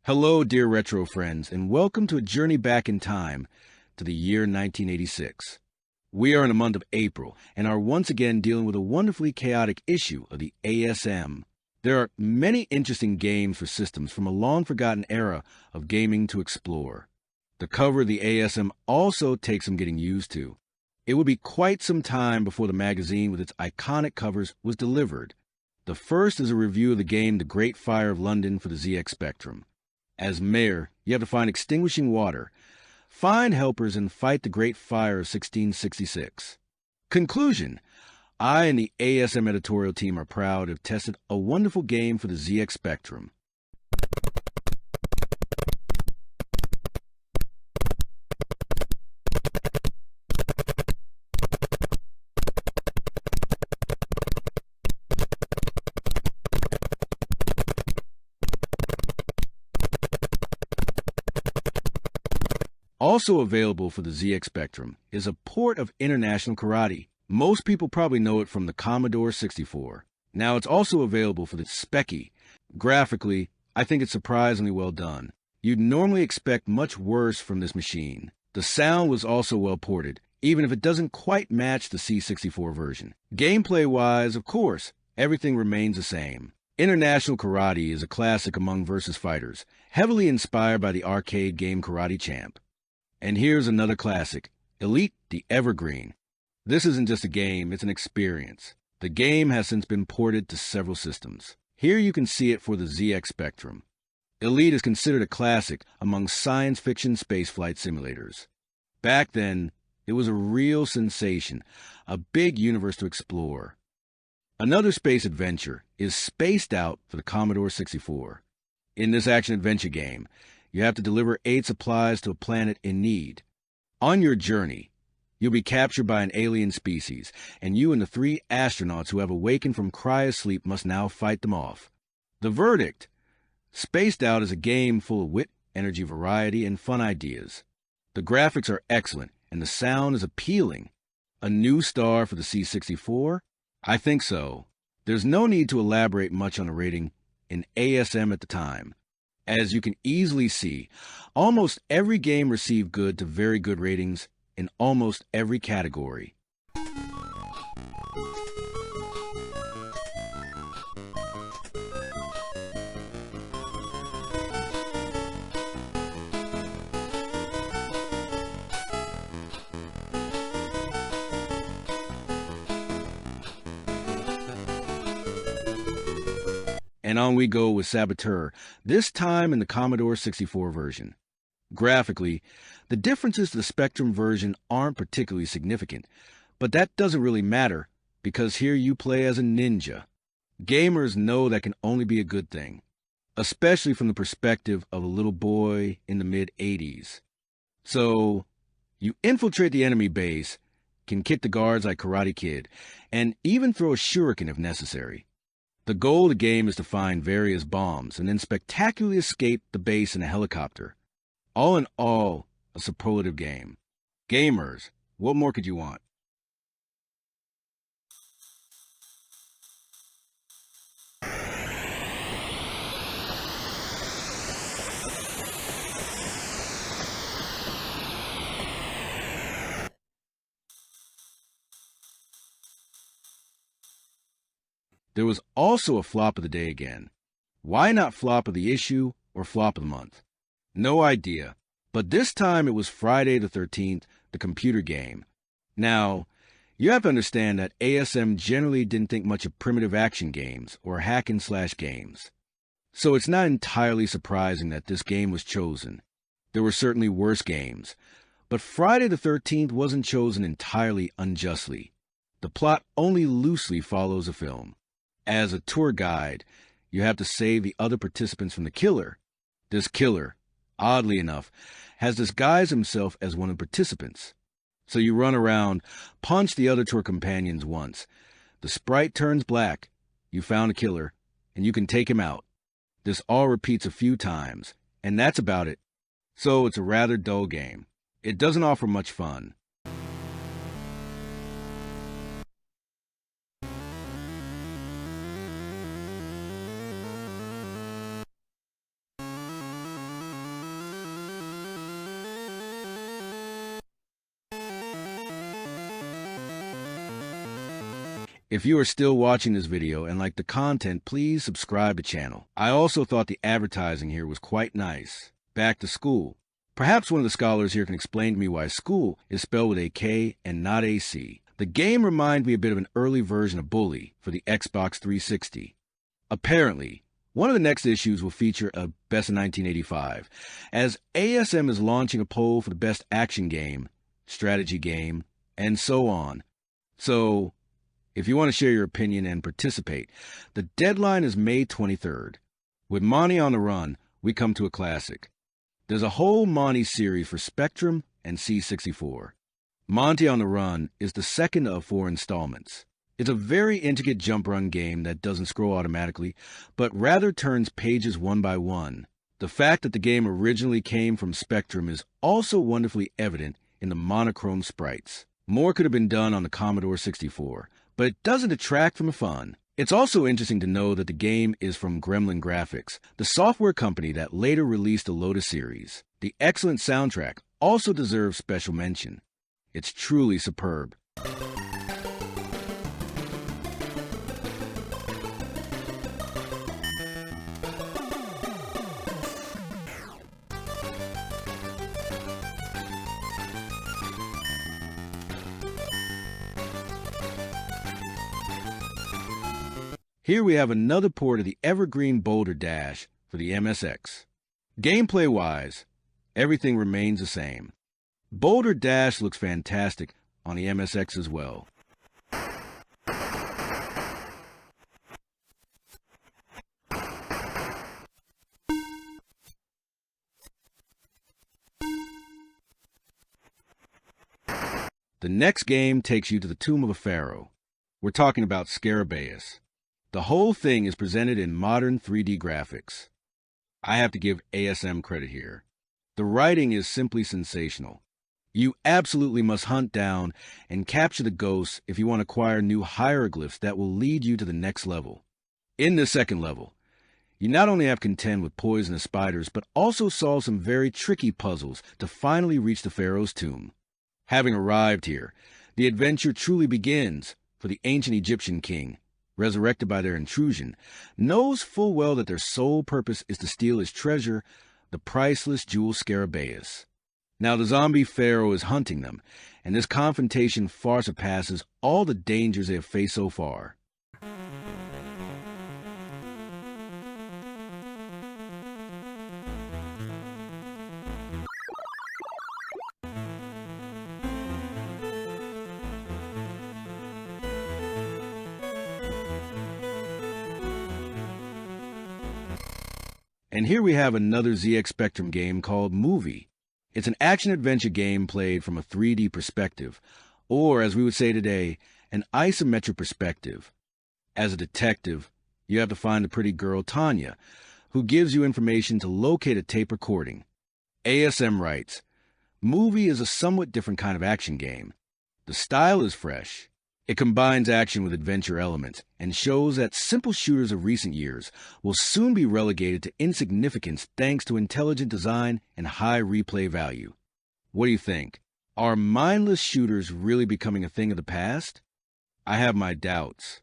Hello, dear retro friends, and welcome to a journey back in time to the year 1986. We are in the month of April and are once again dealing with a wonderfully chaotic issue of the ASM. There are many interesting games for systems from a long-forgotten era of gaming to explore. The cover of the ASM also takes some getting used to. It would be quite some time before the magazine with its iconic covers was delivered. The first is a review of the game The Great Fire of London for the ZX Spectrum. As mayor, you have to find extinguishing water, find helpers, and fight the Great Fire of 1666. Conclusion: I and the ASM editorial team are proud to have tested a wonderful game for the ZX Spectrum. Also available for the ZX Spectrum is a port of International Karate. Most people probably know it from the Commodore 64. Now it's also available for the Speccy. Graphically, I think it's surprisingly well done. You'd normally expect much worse from this machine. The sound was also well ported, even if it doesn't quite match the C64 version. Gameplay-wise, of course, everything remains the same. International Karate is a classic among versus fighters, heavily inspired by the arcade game Karate Champ. And here's another classic, Elite the Evergreen. This isn't just a game, it's an experience. The game has since been ported to several systems. Here you can see it for the ZX Spectrum. Elite is considered a classic among science fiction spaceflight simulators. Back then, it was a real sensation, a big universe to explore. Another space adventure is Spaced Out for the Commodore 64. In this action-adventure game, you have to deliver aid supplies to a planet in need. On your journey, you'll be captured by an alien species, and you and the 3 astronauts who have awakened from cryosleep must now fight them off. The verdict: Spaced Out is a game full of wit, energy, variety, and fun ideas. The graphics are excellent, and the sound is appealing. A new star for the C64? I think so. There's no need to elaborate much on the rating in ASM at the time. As you can easily see, almost every game received good to very good ratings in almost every category. And on we go with Saboteur, this time in the Commodore 64 version. Graphically, the differences to the Spectrum version aren't particularly significant, but that doesn't really matter, because here you play as a ninja. Gamers know that can only be a good thing, especially from the perspective of a little boy in the mid-'80s. So, you infiltrate the enemy base, can kick the guards like Karate Kid, and even throw a shuriken if necessary. The goal of the game is to find various bombs and then spectacularly escape the base in a helicopter. All in all, a superlative game. Gamers, what more could you want? There was also a flop of the day again. Why not flop of the issue or flop of the month? No idea, but this time it was Friday the 13th, the computer game. Now, you have to understand that ASM generally didn't think much of primitive action games or hack-and-slash games. So it's not entirely surprising that this game was chosen. There were certainly worse games, but Friday the 13th wasn't chosen entirely unjustly. The plot only loosely follows the film. As a tour guide, you have to save the other participants from the killer. This killer, oddly enough, has disguised himself as one of the participants. So you run around, punch the other tour companions once. The sprite turns black, you found a killer, and you can take him out. This all repeats a few times, and that's about it. So it's a rather dull game. It doesn't offer much fun. If you are still watching this video and like the content, please subscribe to the channel. I also thought the advertising here was quite nice. Back to school. Perhaps one of the scholars here can explain to me why school is spelled with a K and not a C. The game reminds me a bit of an early version of Bully for the Xbox 360. Apparently, one of the next issues will feature a Best of 1985, as ASM is launching a poll for the best action game, strategy game, and so on. So, if you want to share your opinion and participate, the deadline is May 23rd. With Monty on the Run, we come to a classic. There's a whole Monty series for Spectrum and C64. Monty on the Run is the second of 4 installments. It's a very intricate jump run game that doesn't scroll automatically, but rather turns pages one by one. The fact that the game originally came from Spectrum is also wonderfully evident in the monochrome sprites. More could have been done on the Commodore 64, but it doesn't detract from the fun. It's also interesting to know that the game is from Gremlin Graphics, the software company that later released the Lotus series. The excellent soundtrack also deserves special mention. It's truly superb. Here we have another port of the evergreen Boulder Dash for the MSX. Gameplay-wise, everything remains the same. Boulder Dash looks fantastic on the MSX as well. The next game takes you to the Tomb of a Pharaoh. We're talking about Scarabaeus. The whole thing is presented in modern 3D graphics. I have to give ASM credit here. The writing is simply sensational. You absolutely must hunt down and capture the ghosts if you want to acquire new hieroglyphs that will lead you to the next level. In the second level, you not only have to contend with poisonous spiders, but also solve some very tricky puzzles to finally reach the pharaoh's tomb. Having arrived here, the adventure truly begins, for the ancient Egyptian king, resurrected by their intrusion, knows full well that their sole purpose is to steal his treasure, the priceless jewel Scarabaeus. Now the zombie pharaoh is hunting them, and this confrontation far surpasses all the dangers they have faced so far. And here we have another ZX Spectrum game called Movie. It's an action-adventure game played from a 3D perspective, or as we would say today, an isometric perspective. As a detective, you have to find the pretty girl Tanya, who gives you information to locate a tape recording. ASM writes, Movie is a somewhat different kind of action game. The style is fresh. It combines action with adventure elements and shows that simple shooters of recent years will soon be relegated to insignificance thanks to intelligent design and high replay value. What do you think? Are mindless shooters really becoming a thing of the past? I have my doubts.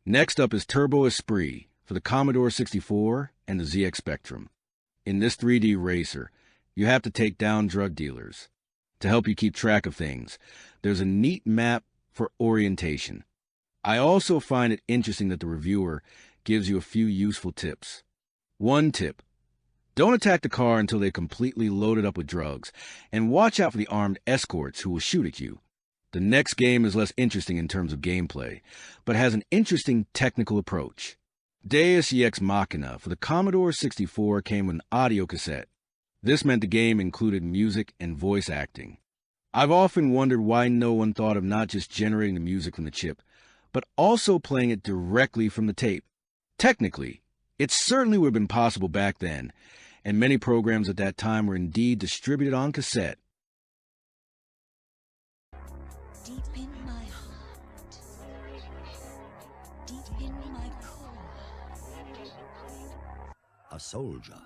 Next up is Turbo Esprit for the Commodore 64 and the ZX Spectrum. In this 3D racer, you have to take down drug dealers. To help you keep track of things, there's a neat map for orientation. I also find it interesting that the reviewer gives you a few useful tips. One tip: don't attack the car until they're completely loaded up with drugs, and watch out for the armed escorts who will shoot at you. The next game is less interesting in terms of gameplay, but has an interesting technical approach. Deus Ex Machina for the Commodore 64 came with an audio cassette. This meant the game included music and voice acting. I've often wondered why no one thought of not just generating the music from the chip, but also playing it directly from the tape. Technically, it certainly would have been possible back then, and many programs at that time were indeed distributed on cassette. A soldier,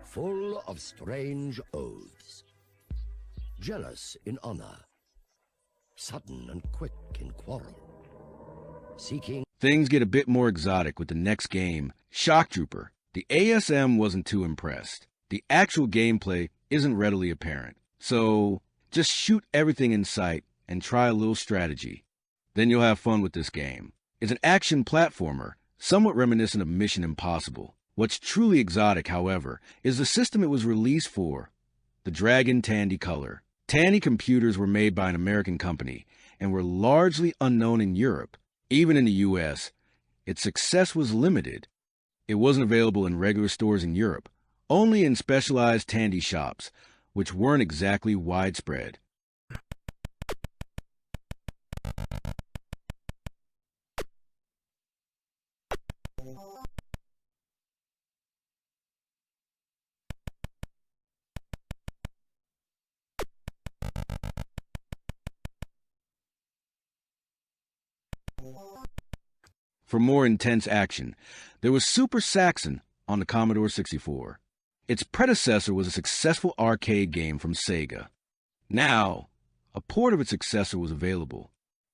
full of strange oaths, jealous in honor, sudden and quick in quarrel, seeking... Things get a bit more exotic with the next game, Shock Trooper. The ASM wasn't too impressed. The actual gameplay isn't readily apparent, so just shoot everything in sight and try a little strategy. Then you'll have fun with this game. It's an action platformer, somewhat reminiscent of Mission Impossible. What's truly exotic, however, is the system it was released for, the Dragon Tandy Color. Tandy computers were made by an American company and were largely unknown in Europe. Even in the US, its success was limited. It wasn't available in regular stores in Europe, only in specialized Tandy shops, which weren't exactly widespread. For more intense action, there was Super Saxon on the Commodore 64. Its predecessor was a successful arcade game from Sega. Now, a port of its successor was available.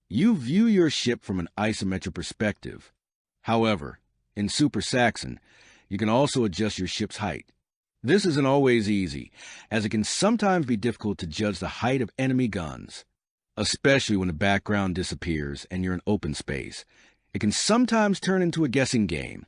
You view your ship from an isometric perspective. However, in Super Saxon, you can also adjust your ship's height. This isn't always easy, as it can sometimes be difficult to judge the height of enemy guns, especially when the background disappears and you're in open space. It can sometimes turn into a guessing game.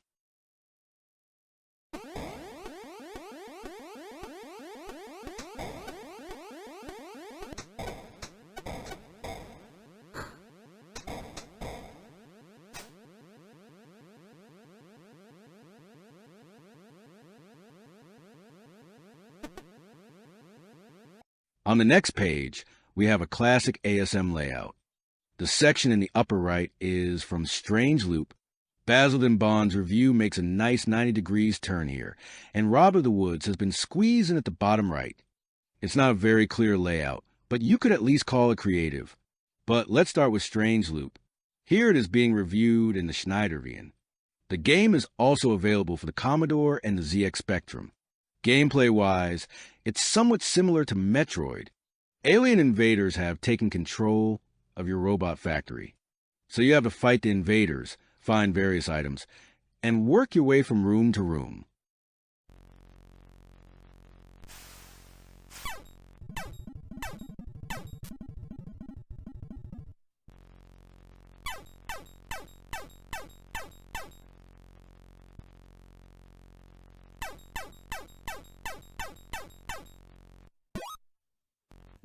On the next page, we have a classic ASM layout. The section in the upper right is from Strange Loop. Basildon Bond's review makes a nice 90 degrees turn here, and Rob of the Woods has been squeezed in at the bottom right. It's not a very clear layout, but you could at least call it creative. But let's start with Strange Loop. Here it is being reviewed in the Schneidervian. The game is also available for the Commodore and the ZX Spectrum. Gameplay-wise, it's somewhat similar to Metroid. Alien invaders have taken control of your robot factory. So you have to fight the invaders, find various items, and work your way from room to room.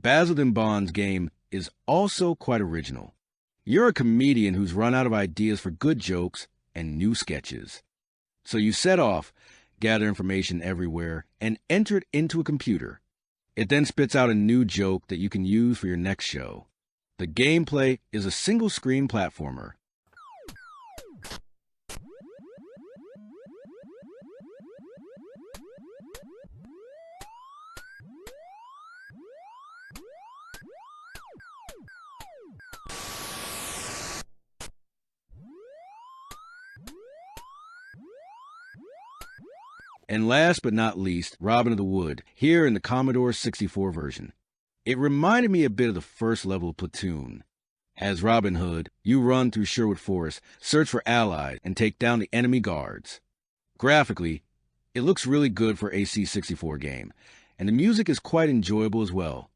Basildon Bond's game is also quite original. You're a comedian who's run out of ideas for good jokes and new sketches. So you set off, gather information everywhere, and enter it into a computer. It then spits out a new joke that you can use for your next show. The gameplay is a single-screen platformer. And last but not least, Robin of the Wood, here in the Commodore 64 version. It reminded me a bit of the first level of Platoon. As Robin Hood, you run through Sherwood Forest, search for allies, and take down the enemy guards. Graphically, it looks really good for a C64 game, and the music is quite enjoyable as well.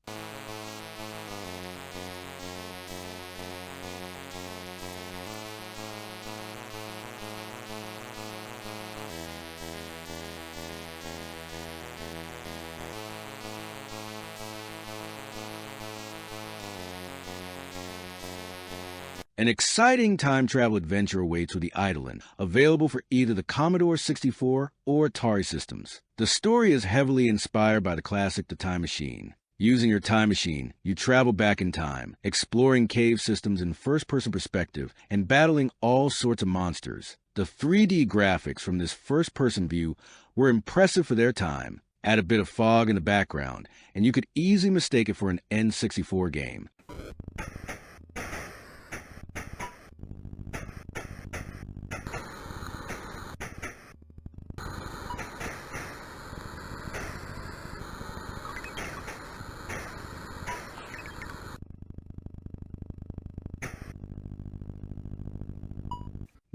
An exciting time travel adventure awaits with the Eidolon, available for either the Commodore 64 or Atari systems. The story is heavily inspired by the classic The Time Machine. Using your time machine, you travel back in time, exploring cave systems in first-person perspective and battling all sorts of monsters. The 3D graphics from this first-person view were impressive for their time. Add a bit of fog in the background, and you could easily mistake it for an N64 game.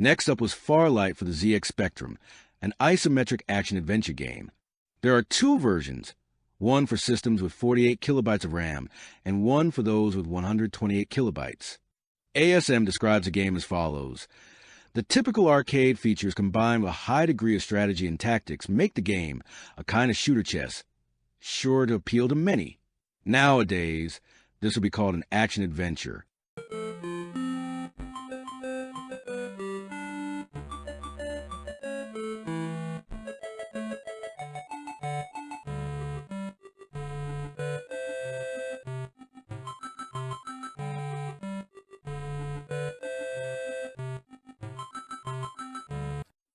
Next up was Farlight for the ZX Spectrum, an isometric action-adventure game. There are two versions, one for systems with 48 kilobytes of RAM and one for those with 128 kilobytes. ASM describes the game as follows. The typical arcade features combined with a high degree of strategy and tactics make the game a kind of shooter chess, sure to appeal to many. Nowadays, this would be called an action-adventure.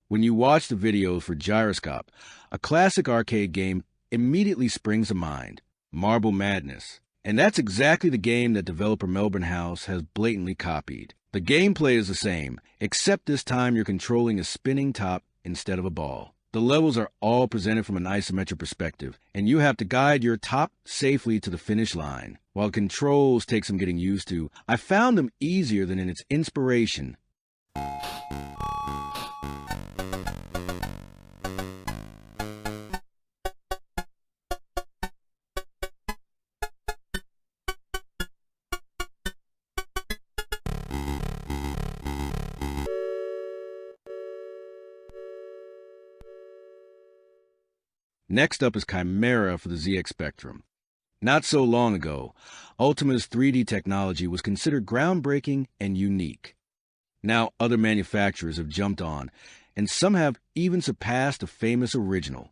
When you watch the videos for Gyroscope, a classic arcade game immediately springs to mind, Marble Madness. And that's exactly the game that developer Melbourne House has blatantly copied. The gameplay is the same, except this time you're controlling a spinning top instead of a ball. The levels are all presented from an isometric perspective, and you have to guide your top safely to the finish line. While controls take some getting used to, I found them easier than in its inspiration. Next up is Chimera for the ZX Spectrum. Not so long ago, Ultima's 3D technology was considered groundbreaking and unique. Now other manufacturers have jumped on, and some have even surpassed the famous original.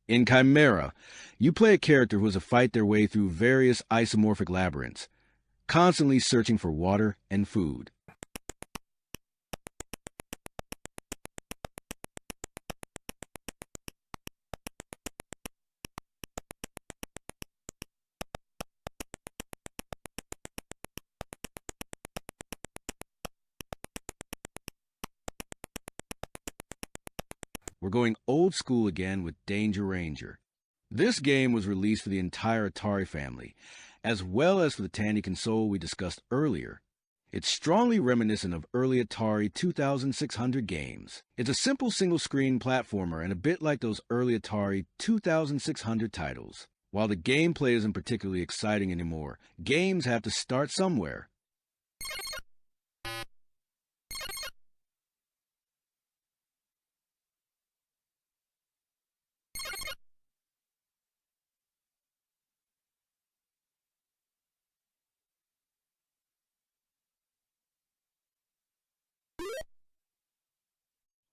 In Chimera, you play a character who has to fight their way through various isomorphic labyrinths, constantly searching for water and food. We're going old school again with Danger Ranger. This game was released for the entire Atari family, as well as for the Tandy console we discussed earlier. It's strongly reminiscent of early Atari 2600 games. It's a simple single-screen platformer and a bit like those early Atari 2600 titles. While the gameplay isn't particularly exciting anymore, games have to start somewhere.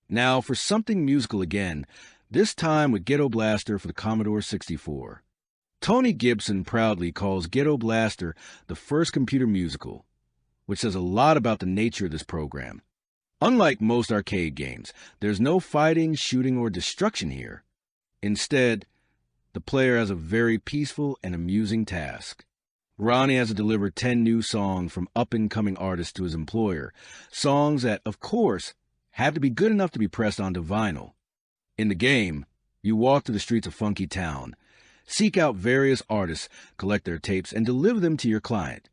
Now for something musical again, this time with Ghetto Blaster for the Commodore 64. Tony Gibson proudly calls Ghetto Blaster the first computer musical, which says a lot about the nature of this program. Unlike most arcade games, there's no fighting, shooting, or destruction here. Instead, the player has a very peaceful and amusing task. Ronnie has to deliver 10 new songs from up-and-coming artists to his employer, songs that, of course, have to be good enough to be pressed onto vinyl. In the game, you walk through the streets of Funky Town, seek out various artists, collect their tapes, and deliver them to your client.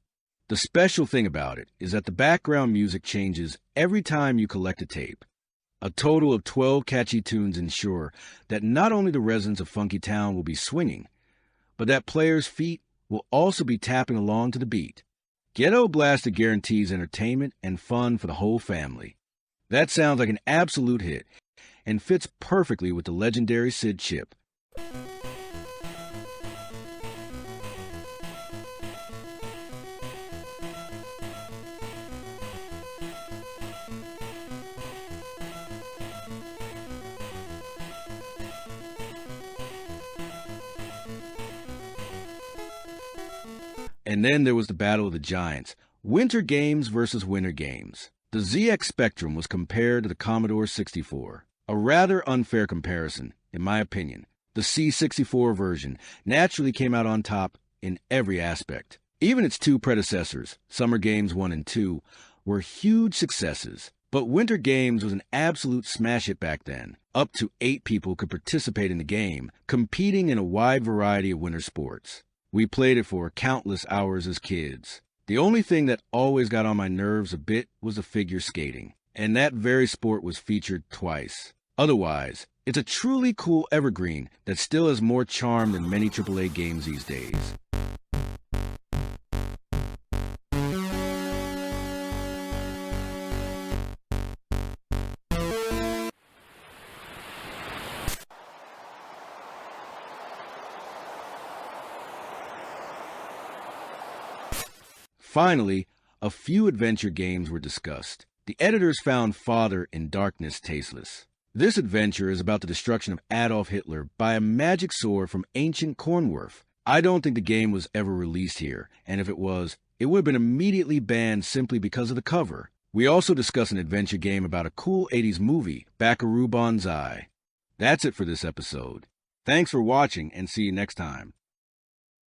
The special thing about it is that the background music changes every time you collect a tape. A total of 12 catchy tunes ensure that not only the residents of Funky Town will be swinging, but that players' feet will also be tapping along to the beat. Ghetto Blaster guarantees entertainment and fun for the whole family. That sounds like an absolute hit, and fits perfectly with the legendary SID chip. And then there was the Battle of the Giants, Winter Games versus Winter Games. The ZX Spectrum was compared to the Commodore 64. A rather unfair comparison, in my opinion. The C64 version naturally came out on top in every aspect. Even its two predecessors, Summer Games 1 and 2, were huge successes. But Winter Games was an absolute smash hit back then. Up to 8 people could participate in the game, competing in a wide variety of winter sports. We played it for countless hours as kids. The only thing that always got on my nerves a bit was the figure skating. and that very sport was featured twice. Otherwise, it's a truly cool evergreen that still has more charm than many AAA games these days. Finally, a few adventure games were discussed. The editors found Father in Darkness tasteless. This adventure is about the destruction of Adolf Hitler by a magic sword from ancient Kornwerth. I don't think the game was ever released here, and if it was, it would have been immediately banned simply because of the cover. We also discuss an adventure game about a cool 80s movie, Buckaroo Banzai. That's it for this episode. Thanks for watching, and see you next time.